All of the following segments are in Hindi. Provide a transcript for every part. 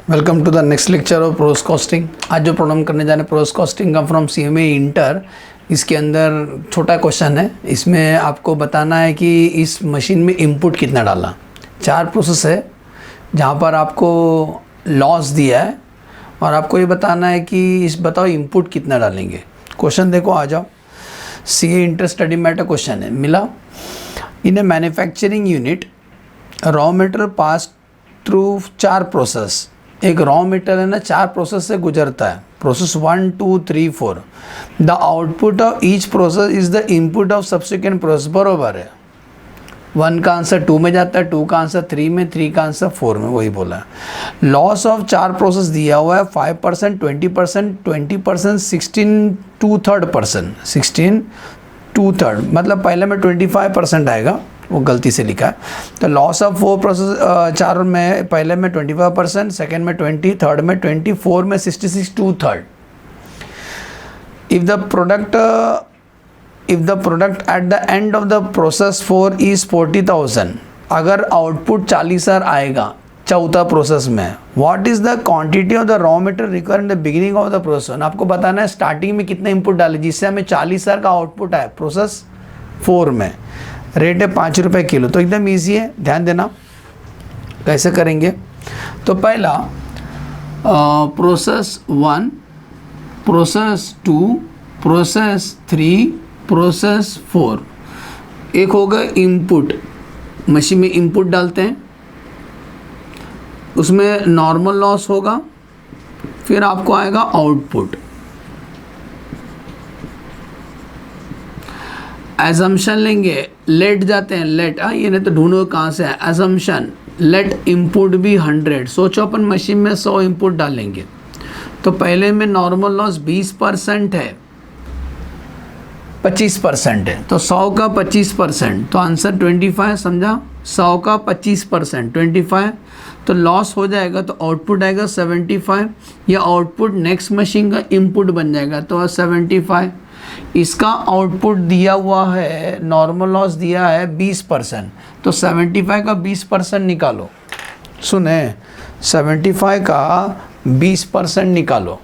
Welcome to the next lecture of process costing. आज जो प्रॉब्लम करने जा रहे हैं प्रोस कॉस्टिंग का फ्रॉम CMA इंटर। इसके अंदर छोटा क्वेश्चन है, इसमें आपको बताना है कि इस मशीन में इनपुट कितना डाला। 4 प्रोसेस है जहाँ पर आपको लॉस दिया है और आपको ये बताना है कि इस बताओ इनपुट कितना डालेंगे। क्वेश्चन देखो, आ जाओ। CA inter study matter question है, मिला। In a manufacturing unit raw material pass through 4 process. एक रॉ मटेरियल है ना 4 प्रोसेस से गुजरता है, process 1, 2, 3, 4। The output of each process is the input of subsequent process. बरोबर है, 1 का आंसर 2 में जाता है, 2 का आंसर 3 में, 3 का आंसर 4 में, वही बोला है। लॉस ऑफ 4 प्रोसेस दिया हुआ है 5%, 20%, 20%, 16 2/3%। 16 2/3 मतलब पहले में 25% आएगा, वो गलती से लिखा है। तो लॉस ऑफ 4 प्रोसेस 4 में, पहले में 25%, सेकेंड में 20, थर्ड में 20, 4 में 66 2/3। If the product at the end of the process 4 is 40,000, अगर आउटपुट 40,000 आएगा चौथा प्रोसेस में, what is the quantity of the raw material required in the beginning of the process. आपको बताना है स्टार्टिंग में कितना इनपुट डाले जिससे हमें 40,000 का आउटपुट आए प्रोसेस 4 में। रेट है 5 रुपये किलो, तो एकदम इजी है, ध्यान देना कैसे करेंगे। तो पहला प्रोसेस 1, प्रोसेस 2, प्रोसेस 3, प्रोसेस 4। एक होगा इनपुट, मशीन में इनपुट डालते हैं, उसमें नॉर्मल लॉस होगा, फिर आपको आएगा आउटपुट। एजम्पशन लेंगे, लेट जाते हैं, लेट ये नहीं तो ढूंढो कहाँ से है। एजम्पशन लेट इनपुट भी 100। सोचो अपन मशीन में 100 इनपुट डालेंगे, तो पहले में नॉर्मल लॉस 20% है, 25% है, तो 100 का 25%, तो आंसर 25। समझा, 100 का 25% 25, तो लॉस हो जाएगा, तो आउटपुट आएगा 75। या आउटपुट नेक्स्ट मशीन का इनपुट बन जाएगा, तो 75। इसका आउटपुट दिया हुआ है, नॉर्मल लॉस दिया है 20%, तो 75 का 20% निकालो। सुने, 75 का 20% निकालो।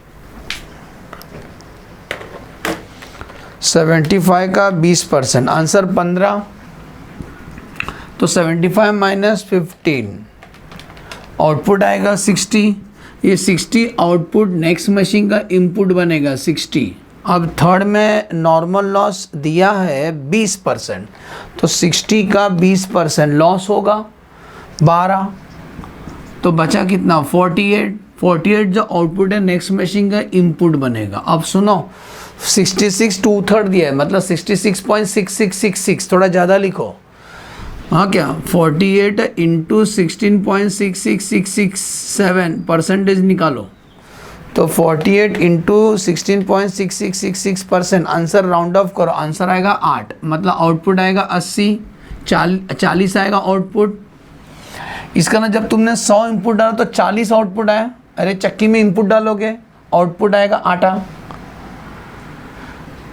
75 का 20%, आंसर 15। तो 75 माइनस 15, आउटपुट आएगा 60। ये 60 आउटपुट नेक्स्ट मशीन का इनपुट बनेगा 60। अब थर्ड में नॉर्मल लॉस दिया है 20%, तो 60 का 20% लॉस होगा 12, तो बचा कितना 48। 48 जो आउटपुट है नेक्स्ट मशीन का इनपुट बनेगा। अब सुनो, 66 2/3 दिया है, मतलब 66.6666, थोड़ा ज़्यादा लिखो। हाँ क्या, 48 इंटू 16.66667 परसेंटेज निकालो, तो 48 इंटू 16.6666%। आंसर राउंड ऑफ करो, आंसर आएगा 8, मतलब आउटपुट आएगा 80। 40 आएगा आउटपुट। इसका ना जब तुमने 100 इनपुट डाला तो 40 आउटपुट आया। अरे चक्की में इनपुट डालोगे, आउटपुट आएगा आटा।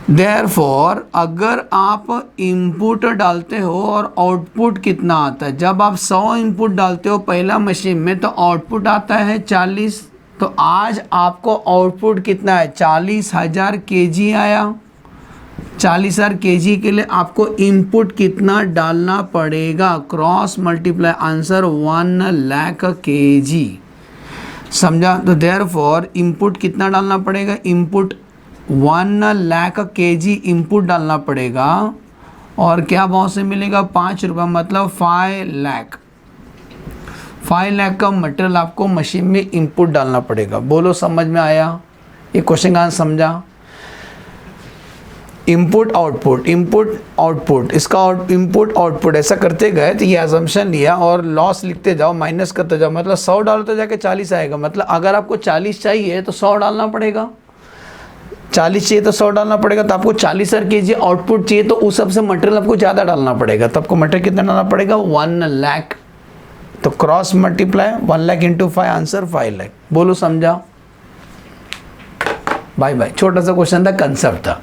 देयरफॉर अगर आप इनपुट डालते हो और आउटपुट कितना आता है, जब आप 100 इनपुट डालते हो पहला मशीन में, तो आउटपुट आता है 40। तो आज आपको आउटपुट कितना है, 40,000 kg आया। 40,000 kg के लिए आपको इनपुट कितना डालना पड़ेगा, cross multiply, answer 1 lakh kg। समझा, तो देयरफॉर इनपुट कितना डालना पड़ेगा, इनपुट 1 लाख kg इनपुट डालना पड़ेगा। और क्या भाव से मिलेगा, 5 रुपये, मतलब 5 लाख। 5 लाख का मटेरियल आपको मशीन में इनपुट डालना पड़ेगा। बोलो समझ में आया, ये क्वेश्चन का आंसर समझा। इनपुट आउटपुट, इनपुट आउटपुट, इसका इनपुट आउटपुट ऐसा करते गए, तो ये अजम्पशन लिया और लॉस लिखते जाओ, माइनस करते जाओ, मतलब 100 डालो तो जाके 40 आएगा। मतलब अगर आपको 40 चाहिए तो 100 डालना पड़ेगा, 40 चाहिए तो 100 डालना पड़ेगा। तो आपको 40,000 kg आउटपुट चाहिए, तो उस सबसे मटेरियल आपको ज़्यादा डालना पड़ेगा। तो आपको मटेरियल कितना डालना पड़ेगा, 1 लाख। तो cross multiply 1 lakh into 5, answer 5 lakh. बोलो समझा। Bye bye. छोटा सा क्वेश्चन था, कंसेप्ट था।